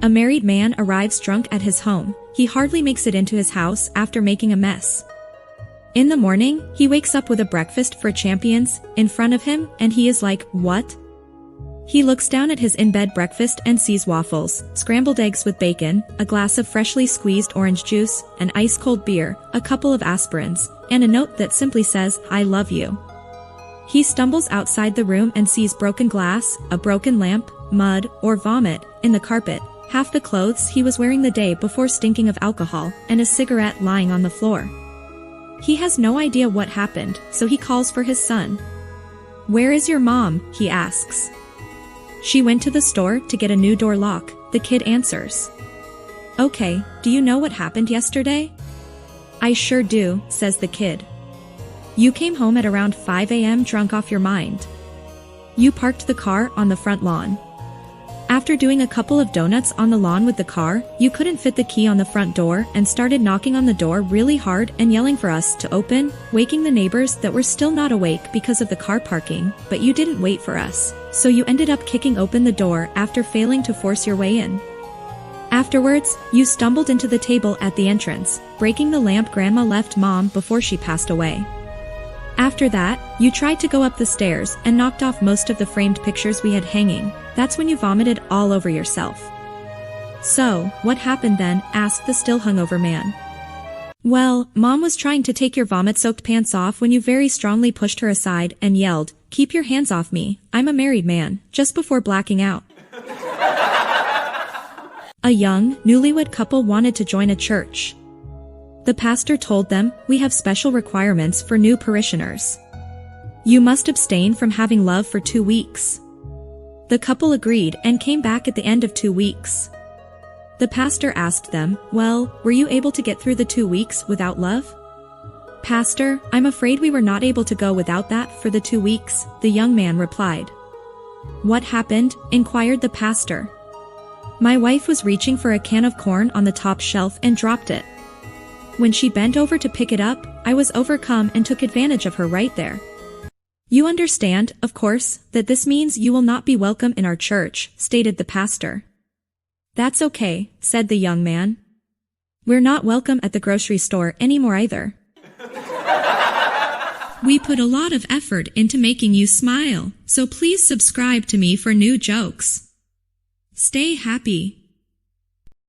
A married man arrives drunk at his home. He hardly makes it into his house after making a mess. In the morning, he wakes up with a breakfast for champions in front of him, and he is like, "What?" He looks down at his in-bed breakfast and sees waffles, scrambled eggs with bacon, a glass of freshly squeezed orange juice, an ice-cold beer, a couple of aspirins, and a note that simply says, "I love you." He stumbles outside the room and sees broken glass, a broken lamp, mud, or vomit, in the carpet, half the clothes he was wearing the day before stinking of alcohol, and a cigarette lying on the floor. He has no idea what happened, so he calls for his son. "Where is your mom?" he asks. "She went to the store to get a new door lock," the kid answers. "Okay, do you know what happened yesterday?" "I sure do," says the kid. "You came home at around 5 a.m. drunk off your mind. You parked the car on the front lawn. After doing a couple of donuts on the lawn with the car, you couldn't fit the key on the front door and started knocking on the door really hard and yelling for us to open, waking the neighbors that were still not awake because of the car parking, but you didn't wait for us, so you ended up kicking open the door after failing to force your way in. Afterwards, you stumbled into the table at the entrance, breaking the lamp Grandma left Mom before she passed away. After that, you tried to go up the stairs and knocked off most of the framed pictures we had hanging. That's when you vomited all over yourself." "So, what happened then?" asked the still hungover man. "Well, Mom was trying to take your vomit-soaked pants off when you very strongly pushed her aside and yelled, 'Keep your hands off me, I'm a married man,' just before blacking out." A young, newlywed couple wanted to join a church. The pastor told them, "We have special requirements for new parishioners. You must abstain from having love for 2 weeks." The couple agreed and came back at the end of 2 weeks. The pastor asked them, "Well, were you able to get through the 2 weeks without love?" "Pastor, I'm afraid we were not able to go without that for the 2 weeks," the young man replied. "What happened?" inquired the pastor. "My wife was reaching for a can of corn on the top shelf and dropped it. When she bent over to pick it up, I was overcome and took advantage of her right there. You understand, of course, that this means you will not be welcome in our church," stated the pastor. "That's okay," said the young man. "We're not welcome at the grocery store anymore either. We put a lot of effort into making you smile, so please subscribe to me for new jokes. Stay happy."